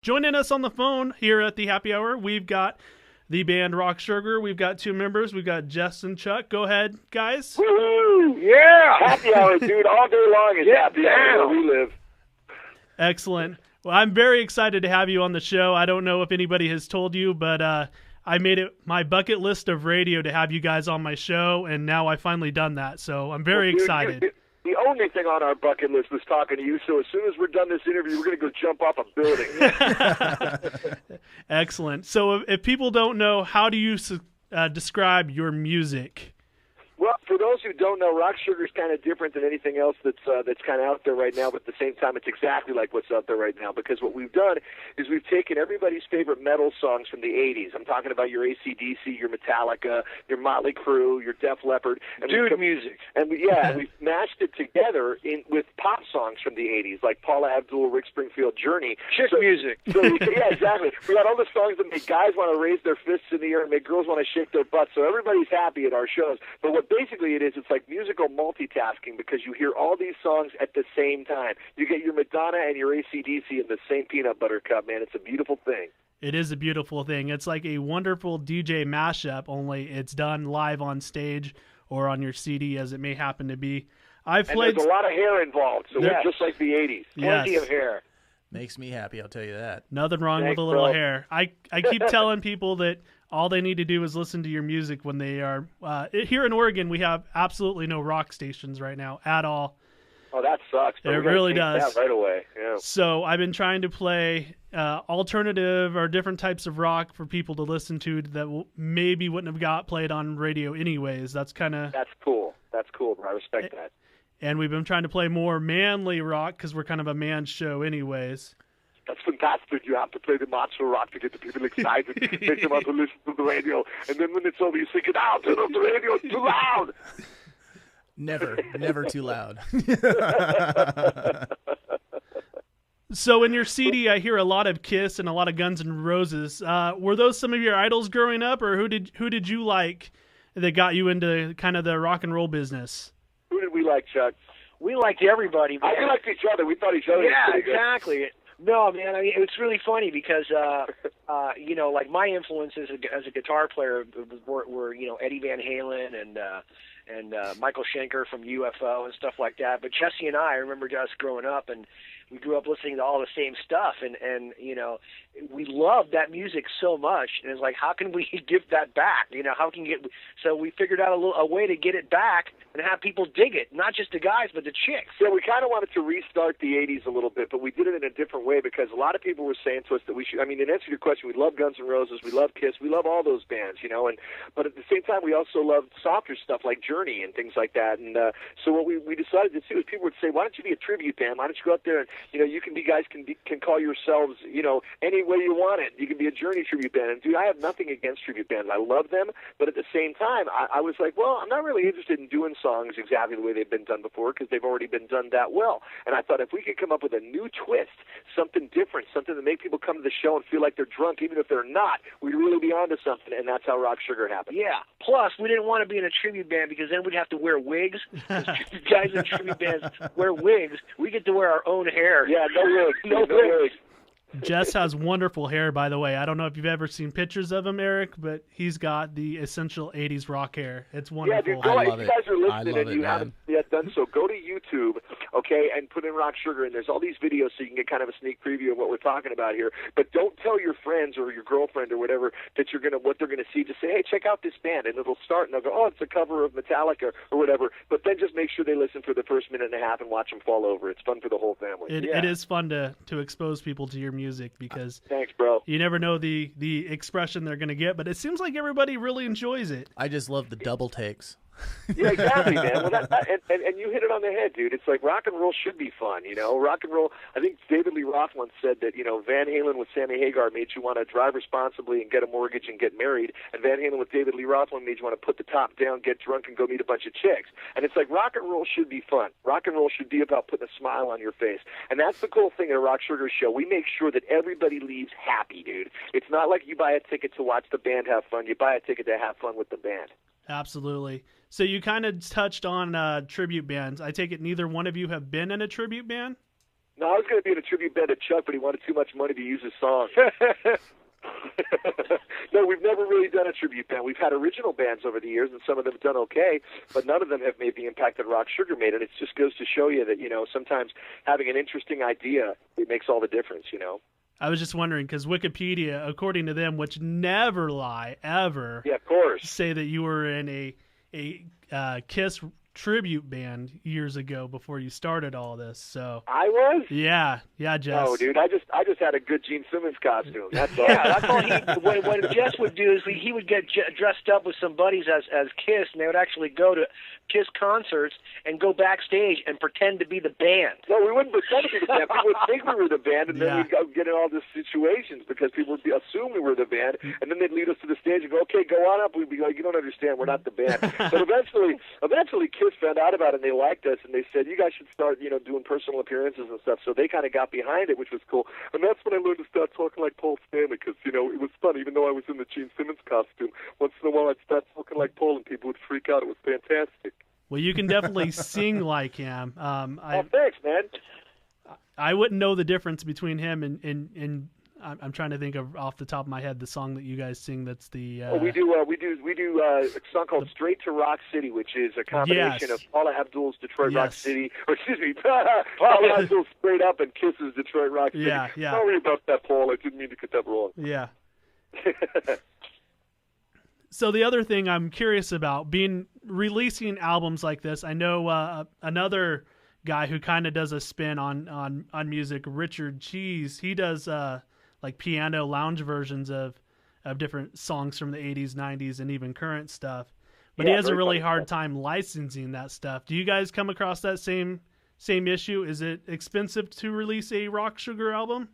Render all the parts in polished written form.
Joining us on the phone here at the happy hour, we've got the band Rock Sugar. We've got two members. We've got Jess and Chuck. Go ahead, guys. Woohoo! Yeah! Happy hour, dude. All day long is happy hour where we live. Excellent. Well, I'm very excited to have you on the show. I don't know if anybody has told you, but I made it my bucket list of radio to have you guys on my show, and now I've finally done that. So I'm very excited. The only thing on our bucket list was talking to you, so as soon as we're done this interview, we're going to go jump off a building. Excellent. So if people don't know, how do you describe your music? Well, for those who don't know, Rock Sugar is kind of different than anything else that's kind of out there right now, but at the same time, it's exactly like what's out there right now, because what we've done is we've taken everybody's favorite metal songs from the 80s. I'm talking about your AC/DC, your Metallica, your Motley Crue, your Def Leppard. And music. And we've mashed it together with pop songs from the 80s, like Paula Abdul, Rick Springfield, Journey. Music. Yeah, exactly. We got all the songs that make guys want to raise their fists in the air and make girls want to shake their butts, so everybody's happy at our shows. But what basically it's like musical multitasking, because you hear all these songs at the same time. You get your Madonna and your AC/DC in the same peanut butter cup, man. It's a beautiful thing. It is a beautiful thing. It's like a wonderful DJ mashup, only it's done live on stage or on your CD, as it may happen to be. There's a lot of hair involved, so we're just like the 80s. Plenty of hair. Makes me happy, I'll tell you that. Nothing wrong with a little hair. I keep telling people that all they need to do is listen to your music when they are here in Oregon. We have absolutely no rock stations right now at all. Oh, that sucks. It really does. That right away. Yeah. So I've been trying to play alternative or different types of rock for people to listen to that maybe wouldn't have got played on radio anyways. That's cool. That's cool, bro. I respect that. And we've been trying to play more manly rock because we're kind of a man show anyways. That's fantastic. You have to play the macho rock to get the people excited, make them want to listen to the radio. And then when it's over, you sing it out. Turn off the radio. It's too loud. Never too loud. So in your CD, I hear a lot of Kiss and a lot of Guns N' Roses. Were those some of your idols growing up, or who did you like that got you into kind of the rock and roll business? Who did we like, Chuck? We liked everybody, man. We liked each other. We thought each other was pretty good. Exactly. No, man, I mean, it's really funny because, like my influences as a guitar player were Eddie Van Halen and Michael Schenker from UFO and stuff like that. But Jesse and I remember us growing up, and we grew up listening to all the same stuff, and we loved that music so much, and it's like, how can we give that back? So we figured out a way to get it back and have people dig it, not just the guys, but the chicks. Yeah, we kind of wanted to restart the 80s a little bit, but we did it in a different way, because a lot of people were saying to us that we should, I mean, in answer to your question, we love Guns N' Roses, we love Kiss, we love all those bands, but at the same time, we also love softer stuff like Journey and things like that, and so what we decided to do is people would say, why don't you be a tribute band? Why don't you go out there and, you guys can call yourselves, any way you want it. You can be a Journey tribute band. And, dude, I have nothing against tribute bands. I love them, but at the same time, I was like, well, I'm not really interested in doing songs exactly the way they've been done before, because they've already been done that well. And I thought if we could come up with a new twist, something different, something to make people come to the show and feel like they're drunk, even if they're not, we'd really be onto something, and that's how Rock Sugar happened. Yeah. Plus, we didn't want to be in a tribute band, because then we'd have to wear wigs. Guys in tribute bands wear wigs. We get to wear our own hair. Yeah, no wigs. No wigs. Jess has wonderful hair, by the way. I don't know if you've ever seen pictures of him, Eric, but he's got the essential 80s rock hair. It's wonderful. Yeah, dude, if you guys are listening and you haven't yet done so, go to YouTube, okay, and put in Rock Sugar, and there's all these videos so you can get kind of a sneak preview of what we're talking about here. But don't tell your friends or your girlfriend or whatever that what they're gonna see. Just say, hey, check out this band, and it'll start, and they'll go, oh, it's a cover of Metallica or whatever. But then just make sure they listen for the first minute and a half and watch them fall over. It's fun for the whole family. It is fun to expose people to your music, because thanks, bro. You never know the expression they're gonna get, but it seems like everybody really enjoys it. I just love the double takes. Yeah, exactly, man. Well, and you hit it on the head, dude. It's like rock and roll should be fun, Rock and roll. I think David Lee Roth once said that, Van Halen with Sammy Hagar made you want to drive responsibly and get a mortgage and get married, and Van Halen with David Lee Roth made you want to put the top down, get drunk, and go meet a bunch of chicks. And it's like rock and roll should be fun. Rock and roll should be about putting a smile on your face. And that's the cool thing at a Rock Sugar show. We make sure that everybody leaves happy, dude. It's not like you buy a ticket to watch the band have fun. You buy a ticket to have fun with the band. Absolutely. So you kind of touched on tribute bands. I take it neither one of you have been in a tribute band? No, I was going to be in a tribute band to Chuck, but he wanted too much money to use his song. No, we've never really done a tribute band. We've had original bands over the years, and some of them have done okay, but none of them have made the impact that Rock Sugar made. And it just goes to show you that, sometimes having an interesting idea, it makes all the difference, I was just wondering, because Wikipedia, according to them, which never lie, ever, yeah, of course, say that you were in a Kiss tribute band years ago before you started all this. So I was. Yeah, Jess. Oh, dude, I just had a good Gene Simmons costume. That's all. Yeah, that's all. What Jess would do is he would get dressed up with some buddies as Kiss, and they would actually go to Kiss concerts and go backstage and pretend to be the band. No, we wouldn't pretend to be the band. People would think we were the band, and then we'd go get in all these situations because people would assume we were the band, and then they'd lead us to the stage and go, "Okay, go on up." We'd be like, "You don't understand. We're not the band." But eventually, Kiss found out about it, and they liked us, and they said, "You guys should start, doing personal appearances and stuff." So they kind of got behind it, which was cool. And that's when I learned to start talking like Paul Stanley, because it was fun. Even though I was in the Gene Simmons costume, once in a while I'd start talking like Paul, and people would freak out. It was fantastic. Well, you can definitely sing like him. Thanks, man. I wouldn't know the difference between him and I'm trying to think of off the top of my head the song that you guys sing. That's the we do a song called "Straight to Rock City," which is a combination of Paula Abdul's "Detroit Rock City," or excuse me, Paula Abdul's "Straight Up" and Kiss's "Detroit Rock City." Yeah. Sorry about that, Paul. I didn't mean to get that wrong. Yeah. So the other thing I'm curious about releasing albums like this, I know another guy who kind of does a spin on music, Richard Cheese. He does like piano lounge versions of different songs from the 80s, 90s, and even current stuff. But he has a really hard time licensing that stuff. Do you guys come across that same issue? Is it expensive to release a Rock Sugar album?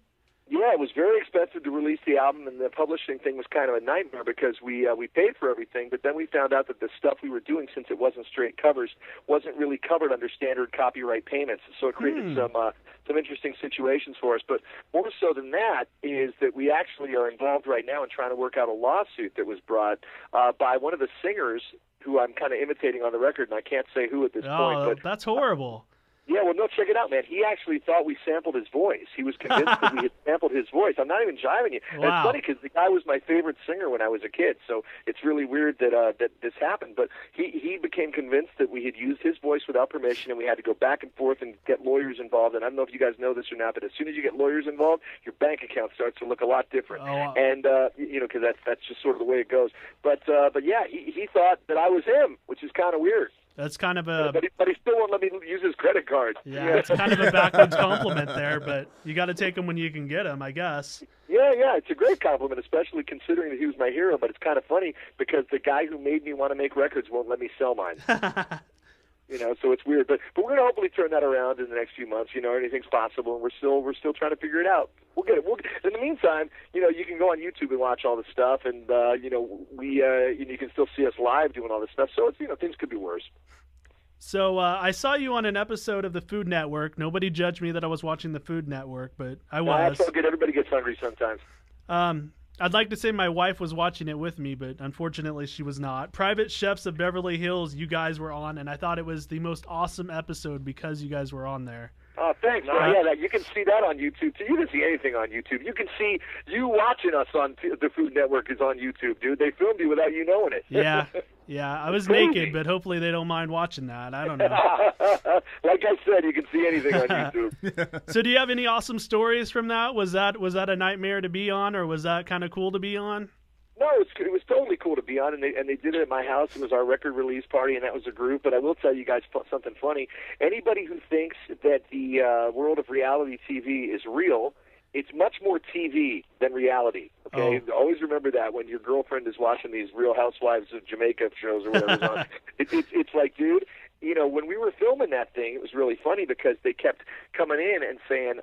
Yeah, it was very expensive to release the album, and the publishing thing was kind of a nightmare because we paid for everything, but then we found out that the stuff we were doing, since it wasn't straight covers, wasn't really covered under standard copyright payments. So it created some interesting situations for us. But more so than that is that we actually are involved right now in trying to work out a lawsuit that was brought by one of the singers who I'm kind of imitating on the record, and I can't say who at this point. But that's horrible. Yeah, well, no, check it out, man. He actually thought we sampled his voice. He was convinced that we had sampled his voice. I'm not even jiving you. Wow. And it's funny because the guy was my favorite singer when I was a kid, so it's really weird that this happened. But he became convinced that we had used his voice without permission, and we had to go back and forth and get lawyers involved. And I don't know if you guys know this or not, but as soon as you get lawyers involved, your bank account starts to look a lot different. And because that's just sort of the way it goes. But yeah, he thought that I was him, which is kind of weird. That's kind of a... But he still won't let me use his credit card. Yeah, it's kind of a backwards compliment there, but you got to take them when you can get them, I guess. Yeah, it's a great compliment, especially considering that he was my hero, but it's kind of funny because the guy who made me want to make records won't let me sell mine. So it's weird. But we're going to hopefully turn that around in the next few months. Anything's possible, and we're still trying to figure it out. We'll get it. In the meantime, you can go on YouTube and watch all the stuff, and you can still see us live doing all this stuff. So it's things could be worse. So I saw you on an episode of the Food Network. Nobody judged me that I was watching the Food Network, but I was. That's all good. Everybody gets hungry sometimes. I'd like to say my wife was watching it with me, but unfortunately she was not. Private Chefs of Beverly Hills, you guys were on, and I thought it was the most awesome episode because you guys were on there. Oh, thanks. Yeah, you can see that on YouTube, too. You can see anything on YouTube. You can see you watching us on the Food Network is on YouTube, dude. They filmed you without you knowing it. Yeah, I was naked, but hopefully they don't mind watching that. I don't know. Like I said, you can see anything on YouTube. So do you have any awesome stories from that? Was that a nightmare to be on, or was that kind of cool to be on? No, it was totally cool to be on, and they did it at my house. It was our record release party, and that was a group. But I will tell you guys something funny. Anybody who thinks that the world of reality TV is real, it's much more TV than reality. Okay, Always remember that when your girlfriend is watching these Real Housewives of Jamaica shows or whatever's on. It's like, dude. When we were filming that thing, it was really funny because they kept coming in and saying,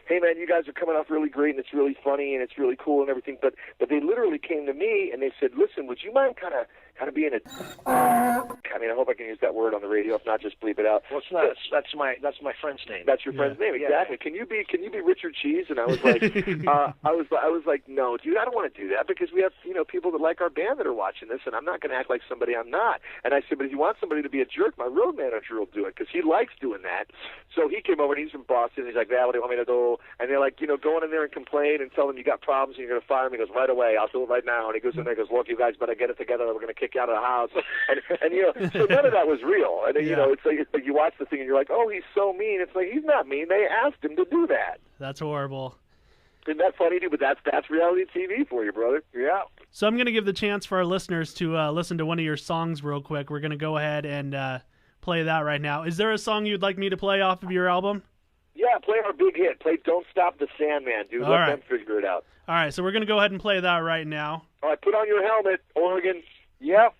hey, man, you guys are coming off really great, and it's really funny, and it's really cool and everything. But they literally came to me, and they said, listen, would you mind kind of kind of being a. I mean, I hope I can use that word on the radio. If not, just bleep it out. Well, it's not. That's my friend's name. That's your friend's name, exactly. Yeah. Can you be Richard Cheese? And I was like, I was like, no, dude, I don't want to do that because we have people that like our band that are watching this, and I'm not going to act like somebody I'm not. And I said, but if you want somebody to be a jerk, my road manager will do it because he likes doing that. So he came over and he's from Boston. And he's like, what do you want me to do? And they're like, going in there and complain and tell them you got problems and you're going to fire him. He goes, right away, I'll do it right now. And he goes in there and goes, look, you guys better get it together. Or we're going to kick you out of the house. And so none of that was real. And it's like you watch the thing and you're like, oh, he's so mean. It's like he's not mean. They asked him to do that. That's horrible. Isn't that funny, dude? But that's reality TV for you, brother. Yeah. So I'm going to give the chance for our listeners to listen to one of your songs real quick. We're going to go ahead and play that right now. Is there a song you'd like me to play off of your album? Yeah, play our big hit. Play Don't Stop the Sandman, dude. Let them figure it out. All right, so we're going to go ahead and play that right now. All right, put on your helmet, Oregon. Yep.